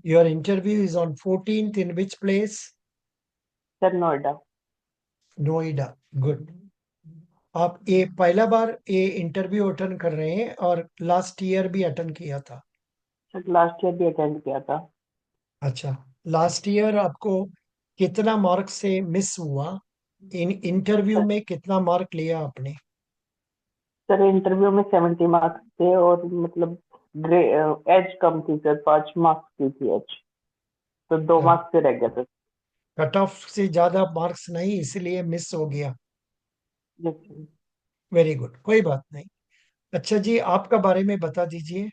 Your interview is on 14th in which place? Sir Noida. Noida. Good. आप ये पहला बार ये इंटरव्यू अटेंड कर रहे हैं और लास्ट ईयर भी अटेंड किया था? सर लास्ट ईयर भी अटेंड किया था। अच्छा। लास्ट ईयर आपको कितना मार्क से मिस हुआ? इन इंटरव्यू सर में कितना मार्क लिया आपने? सर इंटरव्यू में 70 मार्क्स थे और मतलब ग्रे एज कम थी सर, 5 मार्क्स की थी एज, तो 2 मार्क्स से रह गया सर। कट ऑफ से ज्यादा मार्क्स नहीं इसलिए मिस हो गया। यस। वेरी गुड, कोई बात नहीं। अच्छा जी, आपका बारे में बता दीजिए।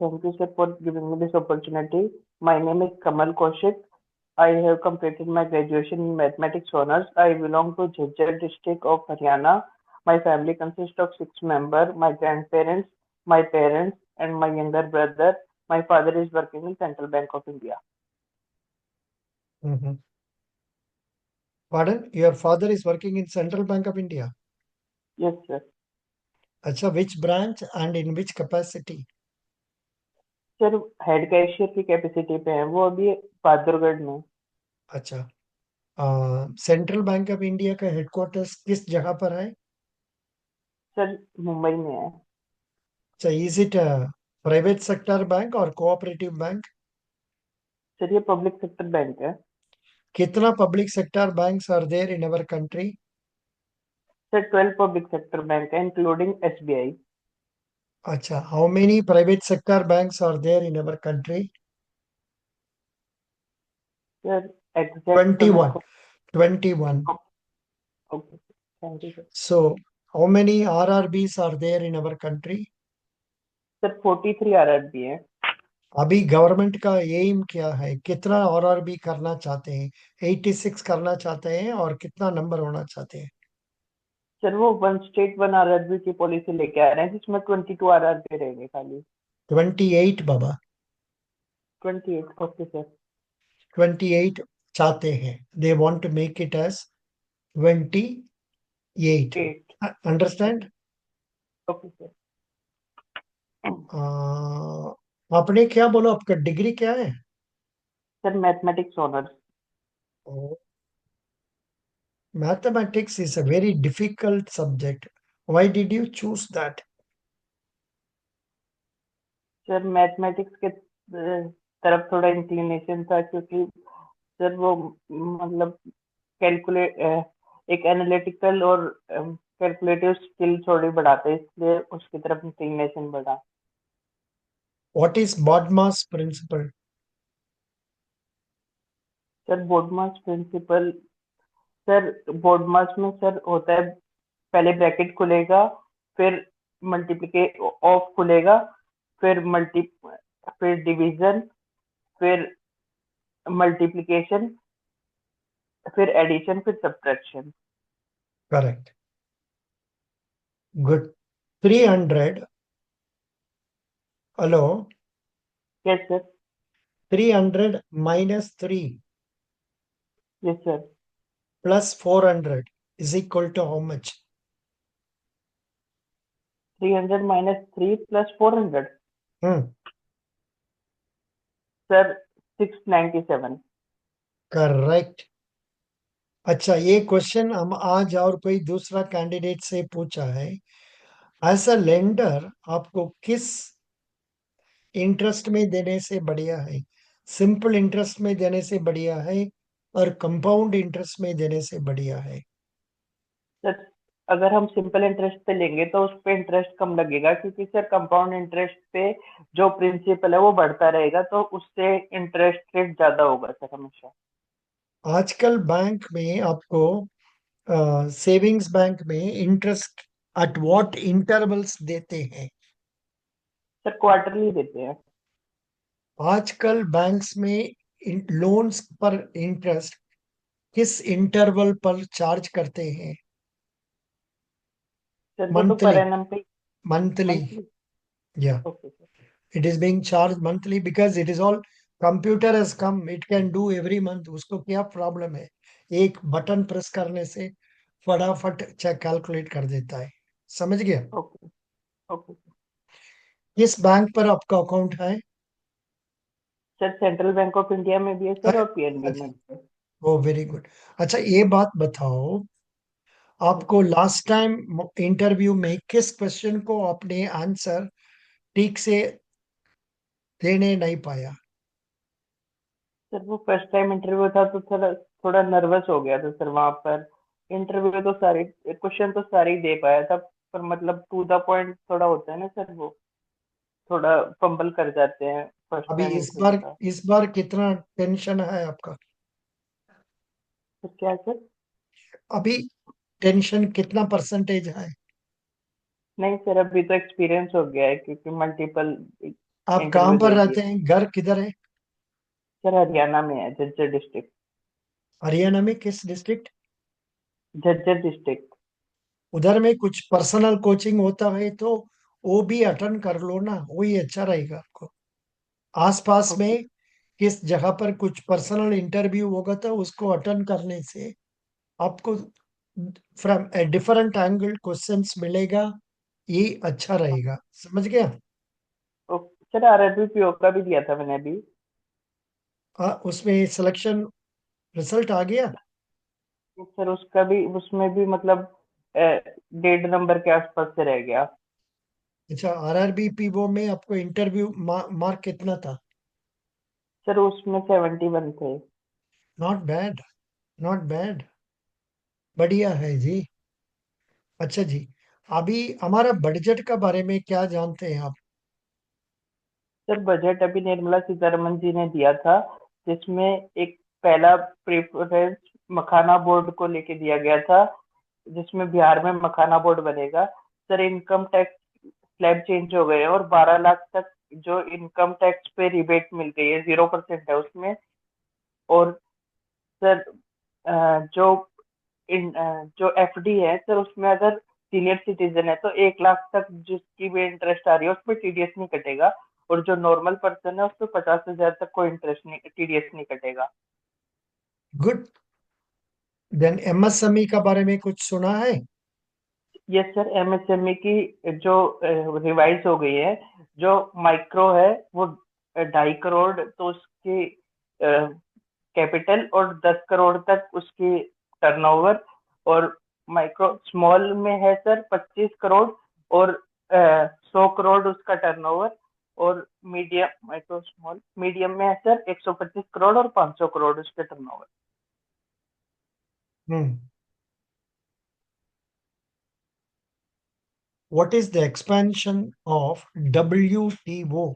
Thank you sir for giving me this opportunity. My name is Kamal Kaushik. I have completed my graduation in mathematics honors. I belong to Jhajjar district of Haryana. My family consists of 6 members: my grandparents, my parents, and my younger brother. My father is working in Central Bank of India. Hmm. Pardon? Your father is working in Central Bank of India? Yes, sir. अच्छा, which branch and in which capacity? Sir head cashier की capacity पे है वो अभी बहादुरगढ़ में। अच्छा। Central bank of India का headquarters किस जगह पर है? सर मुंबई में है। अच्छा, is it private sector bank और कोऑपरेटिव बैंक? सर ये पब्लिक सेक्टर बैंक है। कितना public sector banks are there in our country? Sir 12 public sector bank है इंक्लूडिंग एसबीआई। अच्छा, how many private sector banks are there in our country? Sir exact तो मेरे 21। को। 21। Okay, thank you sir. So, how many RRBs are there in our country? Sir 43 RRB है। अभी government का M क्या है, कितना आरआरबी करना चाहते हैं? 86 करना चाहते हैं और कितना नंबर होना चाहते हैं? सर वो वन स्टेट वन आरआरबी की पॉलिसी लेके आ रहे हैं जिसमें 22 आरआरबी रहेंगे खाली। 28 बाबा। 28, ओके सर। 28 चाहते हैं। They want to make it as 28। 8। Understand? Okay sir. आपने क्या बोला, आपका डिग्री क्या है? Sir mathematics honours. Mathematics is a very difficult subject. Why did you choose that? Sir mathematics के तरफ थोड़ा इंक्लिनेशन था क्योंकि सर वो मतलब कैलकुलेट एक एनालिटिकल और कैलकुलेटिव स्किल थोड़ी बढ़ाते हैं, इसलिए उसकी तरफ इंक्लिनेशन बढ़ा। What is BODMAS principle? Sir BODMAS principle. Sir BODMAS में सर होता है, पहले ब्रैकेट खुलेगा, फिर मल्टीप्लिके ऑफ खुलेगा, फिर मल्टी फिर डिवीजन, फिर मल्टीप्लिकेशन, फिर एडिशन, फिर subtraction. Correct. Good. 300। Hello. Yes sir. 300 -3 yes sir. plus 400 is equal to how much? 300 - 3 + 400। Hmm. Sir 697। Correct. अच्छा, ये क्वेश्चन हम आज और कोई दूसरा कैंडिडेट से पूछा है। एज अ लेंडर आपको किस इंटरेस्ट में देने से बढ़िया है? सिंपल इंटरेस्ट में देने से बढ़िया है और कंपाउंड इंटरेस्ट में देने से बढ़िया है? सर अगर हम सिंपल इंटरेस्ट पे लेंगे तो उस पे इंटरेस्ट कम लगेगा क्योंकि सर कंपाउंड इंटरेस्ट पे जो प्रिंसिपल है वो बढ़ता रहेगा, तो उससे इंटरेस्ट रेट ज्यादा होगा सर हमेशा। आजकल बैंक में आपको सेविंग्स बैंक में इंटरेस्ट एट व्हाट इंटरवल्स देते हैं? सर क्वार्टरली देते हैं। आजकल बैंक्स में लोन्स पर इंटरेस्ट किस इंटरवल पर चार्ज करते हैं? सर वो तो पर मंथली? एनम पे। मंथली? मंथली। या okay sir. it is being charged monthly because it is all computer has come, it can do every month. उसको क्या प्रॉब्लम है? एक बटन प्रेस करने से फटाफट चेक कैलकुलेट कर देता है। समझ गया? ओके। Okay sir. किस बैंक पर आपका अकाउंट है? Sir central bank of India में भी है सर और पीएनबी में अच्छा, भी है। ओ वेरी गुड। अच्छा, ये बात बताओ, यस आपको सर। लास्ट टाइम इंटरव्यू में किस क्वेश्चन को आपने आंसर ठीक से देने नहीं पाया? सर वो फर्स्ट टाइम इंटरव्यू था तो थोड़ा थोड़ा नर्वस हो गया था सर वहां पर। इंटरव्यू तो सारे क्वेश्चन तो सारे ही दे पाया था, पर मतलब टू द पॉइंट थोड़ा होता है ना सर, वो थोड़ा फंबल कर जाते हैं फर्स्ट अभी टाइम इस इंटरव्यू बार था। इस बार कितना टेंशन है आपका? तो क्या सर? अभी टेंशन कितना परसेंटेज है? नहीं सर, अभी तो एक्सपीरियंस हो गया है क्योंकि मल्टीपल आप कहाँ इंटरव्यू पर दे रहते दिए। हैं, घर किधर है? सर हरियाणा में है, झज्जर डिस्ट्रिक्ट। हरियाणा में किस डिस्ट्रिक्ट? झज्जर डिस्ट्रिक्ट। उधर में कुछ पर्सनल कोचिंग होता है तो वो भी अटेंड कर लो ना, वही अच्छा रहेगा आपको। आसपास ओके। में किस जगह पर कुछ पर्सनल इंटरव्यू होगा तो उसको अटेंड करने से आपको फ्रॉम डिफरेंट एंगल क्वेश्चंस मिलेगा, ये अच्छा रहेगा। समझ गया? सर आरआरबी का भी दिया था मैंने अभी। उसमें सिलेक्शन रिजल्ट आ गया? सर उसका भी, उसमें भी मतलब 1.5 नंबर के आसपास से रह गया। अच्छा, आरआरबी पीओ में आपको इंटरव्यू मार्क कितना था? सर उसमें 71 थे। नॉट बैड, नॉट बैड, बढ़िया है जी। अच्छा जी, अभी हमारा बजट का बारे में क्या जानते हैं आप? सर बजट अभी निर्मला सीतारमन जी ने दिया था, जिसमें एक पहला प्रेफरेंस मखाना बोर्ड को लेके दिया गया था, जिसमें बिहार में मखाना बोर्ड बनेगा। Sir income tax slab change हो गए हैं और 12 लाख तक जो इनकम टैक्स पे रिबेट मिल गई है, 0% है उसमें। और सर जो जो एफडी है सर, उसमें अगर सीनियर सिटीजन है तो 1 लाख तक जिसकी भी इंटरेस्ट आ रही है उसमें टीडीएस नहीं कटेगा। और जो नॉर्मल पर्सन है उसमें 50,000 तक कोई इंटरेस्ट नहीं, टीडीएस नहीं कटेगा। गुड। देन एमएसएमई का बारे में कुछ सुना है? यस सर, एमएसएमई की जो रिवाइज हो गई है, जो माइक्रो है वो 2.5 करोड़ तो उसकी कैपिटल, और 10 करोड़ तक उसकी टर्नओवर। और माइक्रो स्मॉल में है सर 25 करोड़ और 100 करोड़ उसका टर्नओवर। और मीडियम, माइक्रो स्मॉल मीडियम में है सर 125 करोड़ और 500 करोड़ उसके turnover. Hmm. What is the expansion of WTO?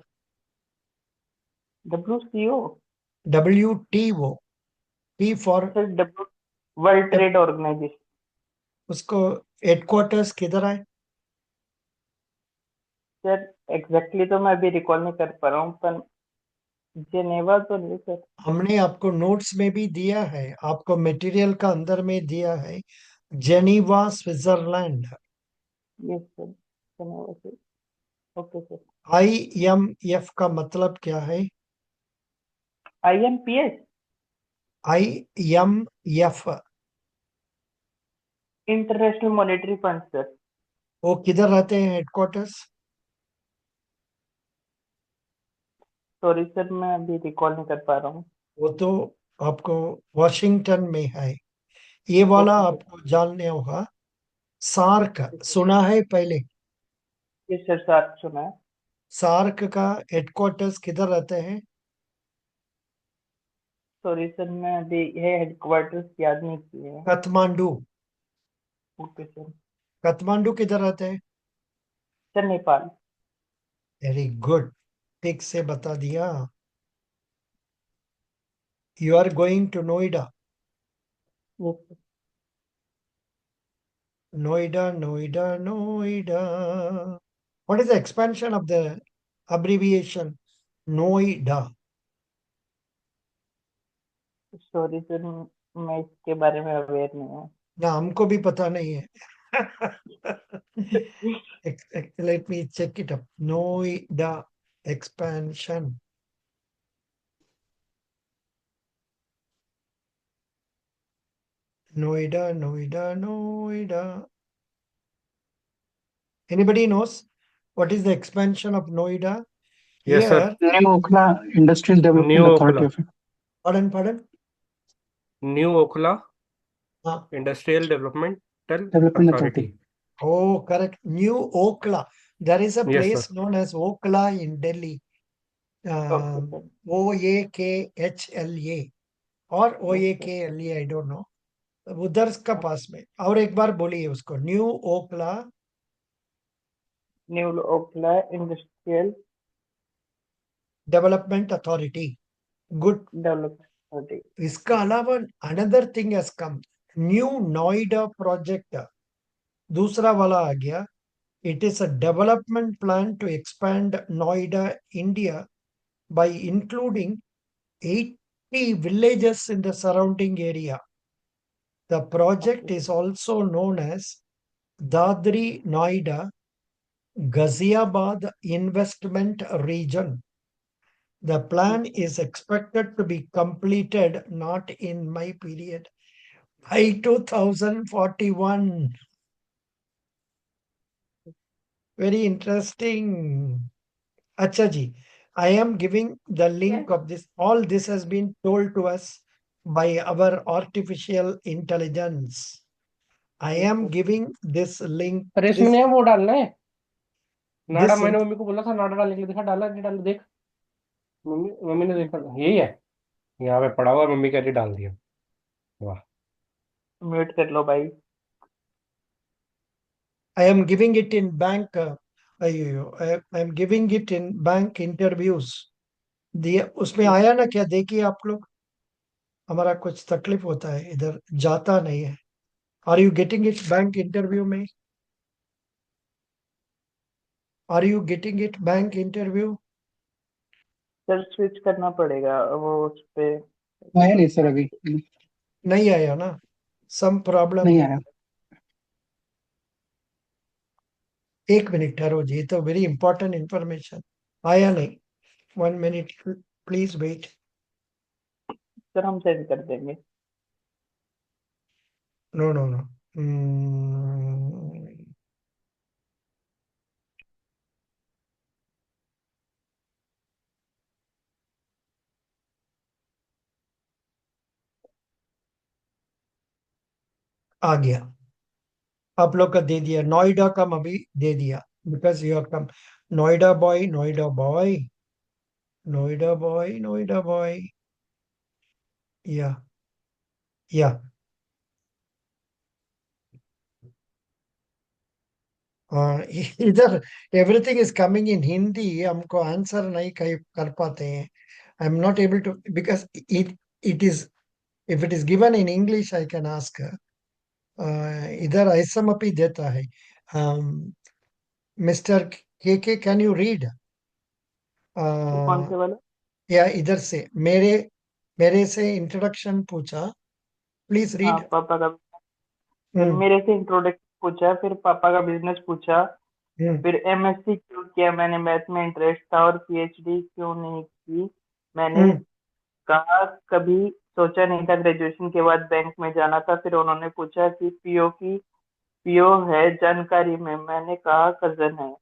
W WTO, T for, sir W world trade organisation. उसको हेडक्वार्टर्स किधर है? सर एग्जैक्टली तो मैं अभी रिकॉल नहीं कर पा रहा हूँ, पर जेनेवा तो नहीं सर। हमने आपको नोट्स में भी दिया है, आपको मटेरियल का अंदर में दिया है, Geneva Switzerland. Yes sir, Geneva से। Okay sir. आईएमएफ का मतलब क्या है? IMPS. IMF, international monetary fund sir. वो किधर रहते हैं हेडक्वार्टर्स? सॉरी सर, मैं अभी रिकॉल नहीं कर पा रहा हूँ। वो तो आपको वॉशिंगटन में है। ये वाला ओके सर। आपको जानने होगा। SAARC okay sir. सुना है पहले? यस सर, साथ सुना है। सार्क का हेडक्वार्टर्स किधर रहते हैं? सॉरी सर, मैं अभी ये हेडक्वार्टर्स याद नहीं किए हैं। काठमांडू। Okay sir. काठमांडू किधर रहते हैं? सर नेपाल। वेरी गुड, ठीक से बता दिया। You are going to Noida. Yes sir. Noida, Noida, Noida. What is the expansion of the abbreviation Noida? Sorry sir, मैं इसके बारे में अवेयर नहीं हूँ। ना, हमको भी पता नहीं है। Let me check it up. Noida expansion. Noida, Noida, Noida. Anybody knows what is the expansion of Noida? Here, Yes, sir. New Okhla Industrial New Development Authority Okhla. of India. pardon. New Okhla हाँ, Industrial Developmental Development Authority. Authority. oh, correct. New Okla. There is a Yes, place sir. known as Okla in Delhi. Okay, sir. OAKHLA or Okay. OAKLA, I don't know. उधर का पास में। और एक बार बोलिए उसको, new Okhla New Okhla Industrial development authority. Good. Development Authority. इसका अलावा another thing has come, new Noida project, दूसरा वाला आ गया। It is a development plan to expand Noida India by including 80 villages in the surrounding area. The project Okay. is also known as Dadri Noida Ghaziabad Investment Region. The plan is expected to be completed not in my period, by 2041. Very interesting. Acha ji, I am giving the link of this. All this has been told to us by our artificial intelligence. I am Okay. giving this link. अरे This इसमें वो डालना है नाडा। this मैंने mummy को बोला था नाडा डालने के लिए, देखा डाला नहीं डाला देख। मम्मी मम्मी ने देखा यही है, यहाँ पे पड़ा हुआ है, मम्मी कह रही डाल दिया। वाह। Mute कर लो भाई। I am giving it in bank. I am giving it in bank interviews. दिया उसमें आया ना क्या, देखिए आप लोग। हमारा कुछ तकलीफ होता है, इधर जाता नहीं है। Are you getting it bank interview में? Are you getting it bank interview? Sir switch करना पड़ेगा वो उस पे। आया नहीं सर अभी, नहीं आया ना, सम प्रॉब्लम। नहीं आया। एक मिनट ठहरो जी, तो वेरी इंपॉर्टेंट इंफॉर्मेशन। आया नहीं, 1 मिनट प्लीज वेट। सर हम सेंड कर देंगे। No no no. आ गया, आप लोग का दे दिया। नोएडा का मैं अभी दे दिया, because you come. Noida boy, Noida boy, Noida boy, Noida boy. या या इधर everything is coming in Hindi, हमको आंसर नहीं कर पाते हैं। I am not able to, because it is, if it is given in English I can ask. इधर असमपि देता है। मिस्टर के कैन यू रीड? कौन से वाला? या इधर से मेरे मेरे से इंट्रोडक्शन पूछा, प्लीज हाँ रीड। पापा का। हम्म मेरे से इंट्रोडक्शन पूछा, फिर पापा का बिजनेस पूछा, हम्म फिर एमएससी क्यों किया मैंने, मैथ में इंटरेस्ट था, और पीएचडी क्यों नहीं की मैंने हम्म कहा। कभी सोचा नहीं था ग्रेजुएशन के बाद बैंक में जाना था। फिर उन्होंने पूछा कि पीओ है जानकारी में, मैंने कहा कजन है।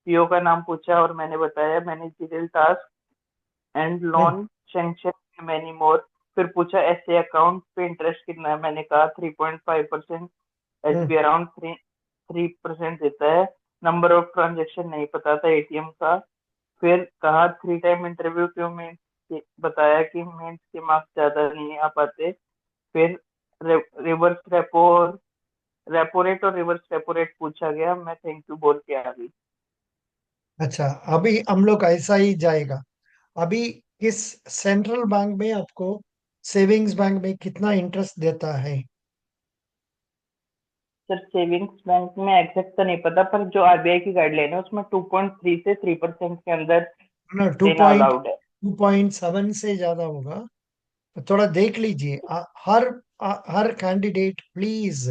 पीओ का नाम पूछा और मैंने बताया managerial task and hmm loan sanction many more. फिर पूछा एसए अकाउंट पे इंटरेस्ट कितना है, मैंने कहा 3.5%। हम्म एसबी अराउंड 3% देता है। नंबर ऑफ ट्रांजेक्शन नहीं पता था एटीएम का। फिर कहा 3 टाइम इंटरव्यू क्यों, मेंस बताया कि मेंस के मार्क्स ज्यादा नहीं आ पाते। फिर रिवर्स रेपो रेट और रिवर्स रेपो रेट पूछा गया, मैं थैंक यू बोल के आ गई। अच्छा, अभी हम लोग ऐसा ही जाएगा। अभी किस सेंट्रल बैंक में आपको सेविंग्स बैंक में कितना इंटरेस्ट देता है? सर सेविंग्स बैंक में एग्जैक्ट तो नहीं पता, पर जो आरबीआई की गाइडलाइन है उसमें 2.3 से 3% के अंदर ना, देना अलाउड है। 2.7 से ज्यादा होगा, तो थोड़ा देख लीजिए। हर candidate please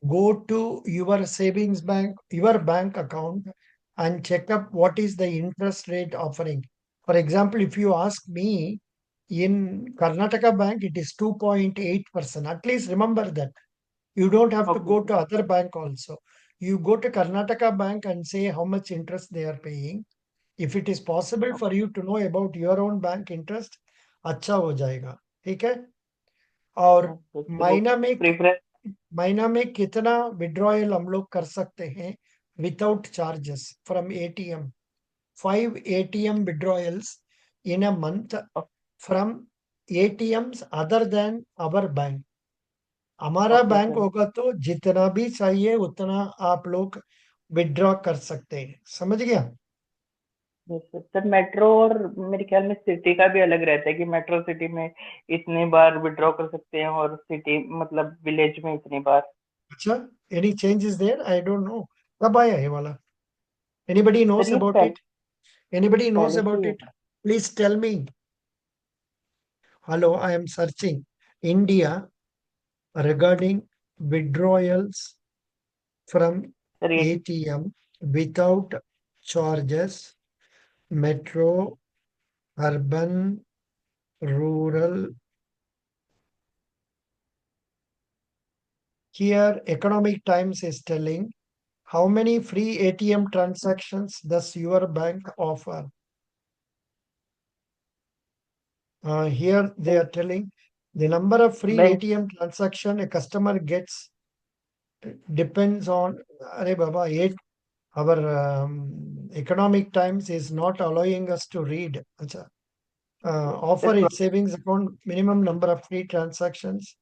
go to your savings bank, your bank account, and check up what is the interest rate offering. For example, if you ask me, in Karnataka Bank, it is 2.8%. At least remember that. You don't have to okay go sir. to other bank also. You go to Karnataka Bank and say how much interest they are paying. If it is possible for you to know about your own bank interest, अच्छा हो जाएगा, ठीक है? और Okay, so महीना preference में कितना withdrawal हम लोग कर सकते हैं without charges from ATM? 5 ATM withdrawals in a month of from ATMs other than our bank. हमारा okay बैंक sir. होगा तो जितना भी चाहिए उतना आप लोग विड्रॉ कर सकते हैं, समझ गया? Yes, sir. सर मेट्रो और मेरे ख्याल में सिटी का भी अलग रहता है कि मेट्रो सिटी में इतनी बार विड्रॉ कर सकते हैं और सिटी मतलब विलेज में इतनी बार. अच्छा, any changes there? I don't know, कब आया ये वाला? एनीबडी सर नोस ये अबाउट इट? एनीबडी नोस पहले से ही अबाउट है. It? Please tell me. Hello, I am searching India regarding withdrawals from sir ये ATM without charges, metro, urban, rural. Here, Economic Times is telling how many free ATM transactions does your bank offer? Here they are telling the number of free bank ATM transaction a customer gets depends on. Arey Baba, our Economic Times is not allowing us to read. Acha. Offer sir its savings account minimum number of free transactions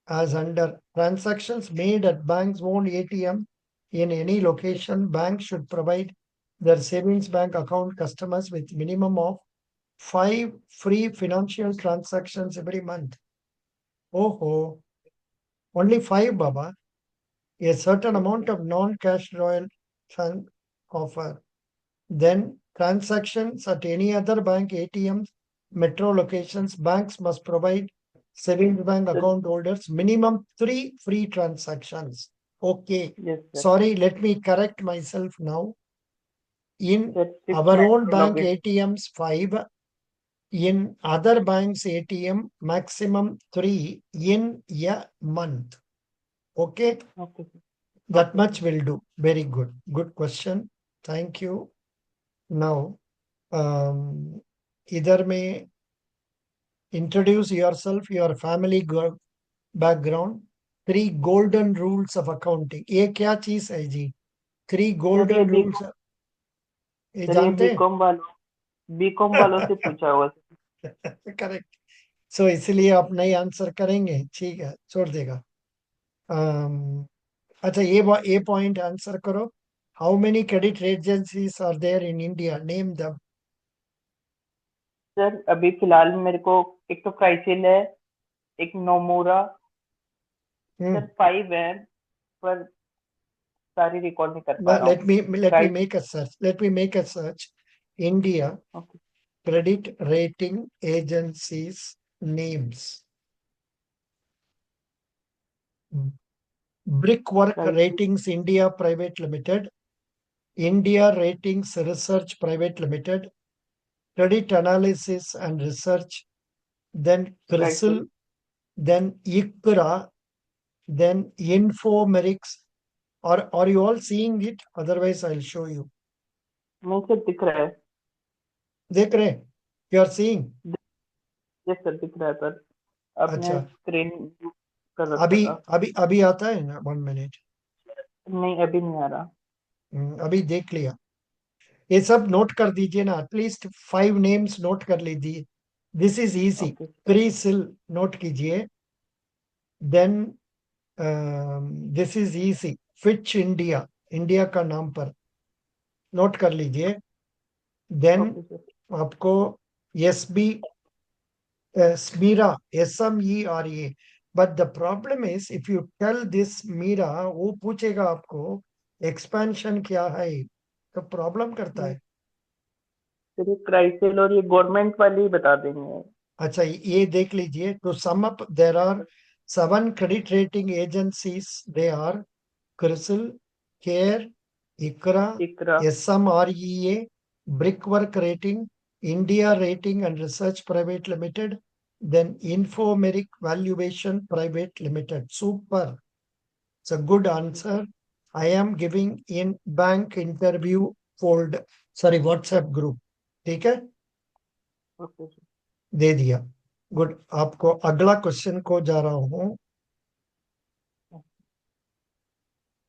as under transactions made at bank's own ATM in any location. Bank should provide their savings bank account customers with minimum of 5 free financial transactions every month. Oh, only 5, Baba. A certain amount of non-cash royal offer. Then transactions at any other bank ATMs, metro locations, banks must provide savings bank account holders minimum 3 free transactions. Okay. Yes sir. Sorry, let me correct myself now. In sir सिर्फ our own metro bank location. ATMs, 5. In other banks ATM, maximum 3 in a month. Okay. Okay sir. That okay much sir. will do. Very good. Good question. Thank you. Now, इधर में introduce yourself, your family background, 3 golden rules of accounting. ये क्या चीज है जी? 3 sir ये golden B rules. ये sir ये जानते हैं? बीकॉम वालों से पूछा हुआ सर. करेक्ट. सो इसलिए आप नहीं आंसर करेंगे, ठीक है, छोड़ देगा. अच्छा, ये पॉइंट आंसर करो. How many credit agencies are there in India? Name the. Sir अभी फिलहाल मेरे को एक तो क्राइसिल है, एक नोमूरा. सर 5 है पर सारी रिकॉर्ड नहीं कर पा रहा let हूँ. me let me क्राइस make a search. Let me make a search. India okay. credit rating agencies names. Brickwork CRISIL. Ratings India Private Limited, India Ratings Research Private Limited, Credit Analysis and Research, then CRISIL. CRISIL, then ICRA, then Infomerics. Or are you all seeing it? Otherwise, I'll show you. नहीं sir दिख रहा है. देख रहे हैं? You are seeing? Yes sir दिख रहा है पर अपने अच्छा, स्क्रीन कर रखा अभी था. अभी आता है ना? 1 minute. नहीं अभी नहीं आ रहा. अभी देख लिया. ये सब नोट कर दीजिए ना, एटलीस्ट 5 नेम्स नोट कर लीजिए. This is easy. Okay. CRISIL note कीजिए. Then this is easy. Fitch India, India का नाम पर नोट कर लीजिए. Then okay sir. आपको S B SMERA, SMERA. But the problem is if you tell this Meera, वो पूछेगा आपको एक्सपेंशन क्या है, तो प्रॉब्लम करता है. सर ये क्राइसिल और ये गवर्नमेंट वाली ही बता देंगे. अच्छा, ये देख लीजिए. To sum up, there are 7 credit rating agencies. They are CRISIL, CARE, ICRA, ICRA. SMREA, Brickwork rating, India rating and research private limited, then Infomeric Valuation Private Limited. Super. It's a good answer. I am giving in bank interview folder. Sorry WhatsApp group. ठीक है, okay sir. दे दिया। Good. आपको अगला question को जा रहा हूं।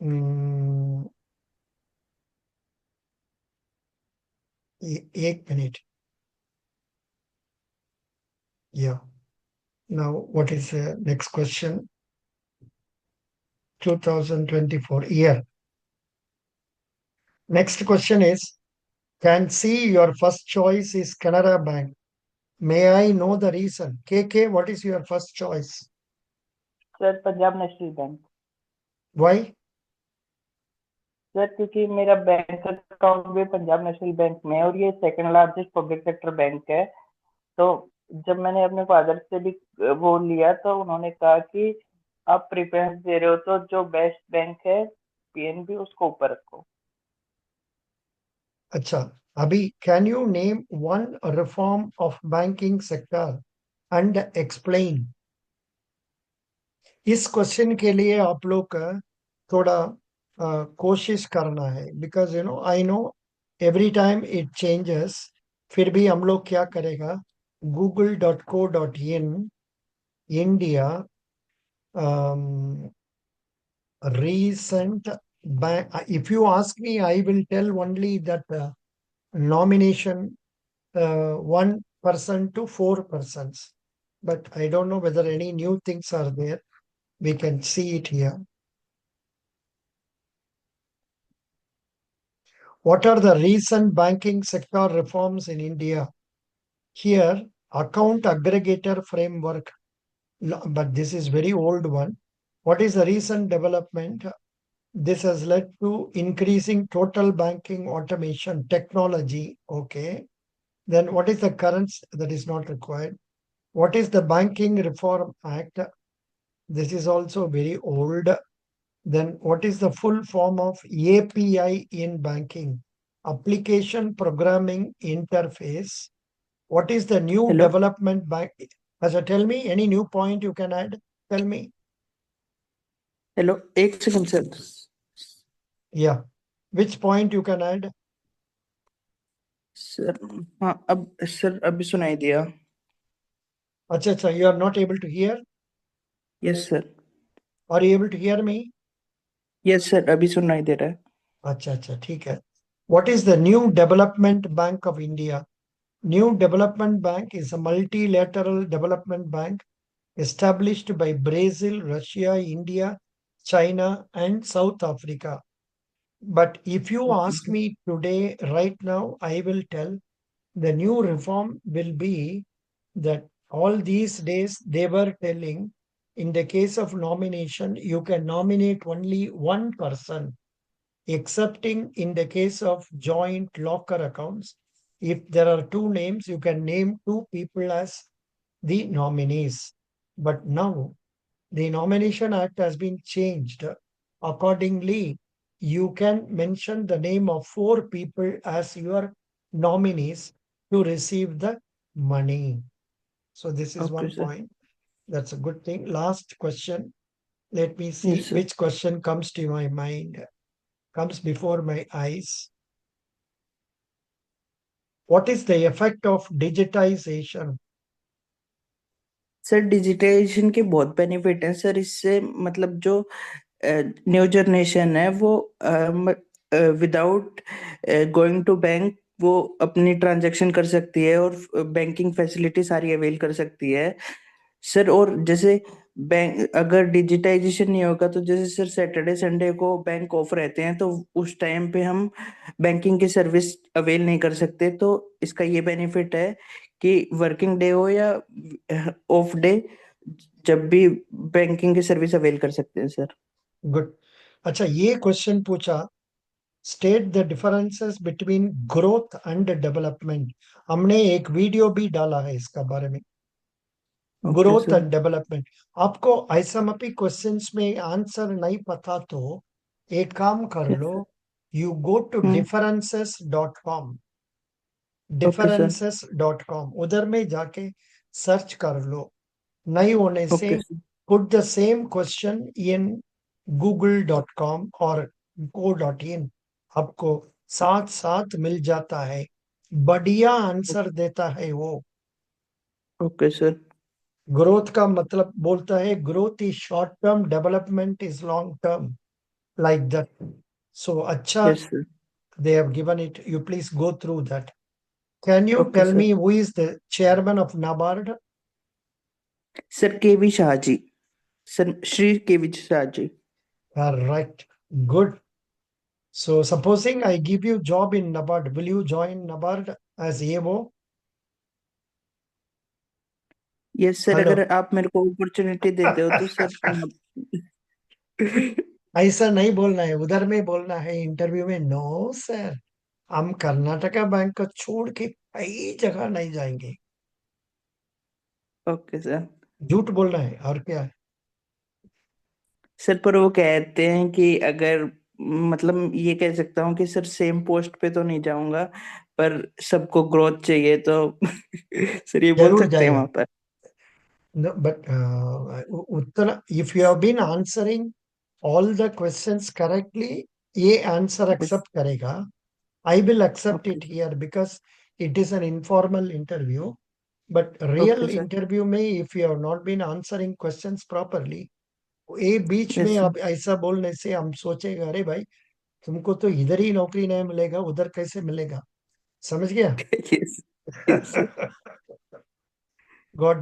हम्म, एक मिनट। या now what is next question? 2024 year. Next question is, can see your first choice is Canara Bank. May I know the reason? KK, what is your first choice? Sir Punjab national bank. Why? Sir क्योंकि मेरा bank account भी Punjab national bank में है और ये second largest public sector bank है। तो जब मैंने अपने फादर से भी वो लिया तो उन्होंने कहा कि आप प्रेफरेंस दे रहे हो तो जो बेस्ट बैंक है पीएनबी उसको ऊपर रखो। अच्छा, अभी can you name one reform of banking sector and explain? इस क्वेश्चन के लिए आप लोग का थोड़ा कोशिश करना है, because I know every time it changes. फिर भी हम लोग क्या करेगा, google.co.in India recent bank. If you ask me, I will tell only that nomination 1% to 4%. But I don't know whether any new things are there. We can see it here. What are the recent banking sector reforms in India? Here, account aggregator framework, but this is very old one. What is the recent development? This has led to increasing total banking automation technology. Okay. Then what is the current? That is not required. What is the Banking Reform Act? This is also very old. Then what is the full form of API in banking? Application Programming Interface. What is the new hello development bank? Tell me any new point you can add. Tell me. Hello एक second sir Yeah. Which point you can add? Sir हाँ अब sir अभी सुनाई दिया Acha, you are not able to hear? Yes sir Are you able to hear me? Yes sir अभी सुनाई दे रहा है अच्छा, ठीक है. What is the New Development Bank of India? New Development Bank is a multilateral development bank established by Brazil, Russia, India, China, and South Africa. But if you okay ask sir me today, right now, I will tell the new reform will be that all these days they were telling in the case of nomination, you can nominate only one person, excepting in the case of joint locker accounts. If there are two names, you can name two people as the nominees. But now the Nomination Act has been changed. Accordingly, you can mention the name of four people as your nominees to receive the money. So this is okay one sir point. That's a good thing. Last question. Let me see yes sir which question comes to my mind, comes before my eyes. What is the effect of digitization? Sir digitisation के बहुत benefit हैं sir इससे मतलब जो new generation है वो without going to bank वो अपनी ट्रांजैक्शन कर सकती है और बैंकिंग फैसिलिटी सारी अवेल कर सकती है सर और जैसे बैंक अगर डिजिटाइजेशन नहीं होगा तो जैसे सर सैटरडे संडे को बैंक ऑफ रहते हैं तो उस टाइम पे हम बैंकिंग की सर्विस अवेल नहीं कर सकते तो इसका ये बेनिफिट है कि वर्किंग डे हो या ऑफ डे जब भी बैंकिंग की सर्विस अवेल कर सकते हैं सर गुड। अच्छा, ये क्वेश्चन पूछा, state the differences between growth and development. हमने एक वीडियो भी डाला है इसका बारे में, okay growth sir and development. आपको आइसएमपी क्वेश्चंस में आंसर नहीं पता तो एक काम कर लो, you go to hmm differences.com, okay sir differences.com, उधर में जाके सर्च कर लो। नहीं होने से okay sir put the same question in google.com or go.in, आपको साथ साथ मिल जाता है, बढ़िया आंसर देता है वो। Okay sir. ग्रोथ का मतलब बोलता है growth is short term, development is long term, like that. So अच्छा, yes sir. they have given it. You please go through that. Can you okay tell sir. me who is the chairman of NABARD? Sir K V Shah ji. Sir Shri K V Shah ji. Right. Good. So supposing I give you job in NABARD, will you join NABARD as AO? Yes sir, hello. अगर आप मेरे को opportunity देते हो तो sir ऐसा नहीं बोलना है, उधर में बोलना है इंटरव्यू में, नो सर, हम कर्नाटका बैंक को छोड़ के कई जगह नहीं जाएंगे। Okay sir. झूठ बोलना है, और क्या है। सर पर वो कहते हैं कि अगर, मतलब ये कह सकता हूँ कि सर सेम पोस्ट पे तो नहीं जाऊंगा, पर सबको ग्रोथ चाहिए तो सर ये बोल जरूर सकते हैं जाएगा। वहां पर। No, but Uttara, if you have been answering all the questions correctly, ये answer यस। accept करेगा। I will accept okay it here because it is an informal interview. But real okay sir. interview में if you have not been answering questions properly, ये बीच में yes sir. आप ऐसा बोलने से हम सोचेगा अरे भाई, तुमको तो इधर ही नौकरी नहीं मिलेगा, उधर कैसे मिलेगा। समझ गया। यस। Yes sir. गॉड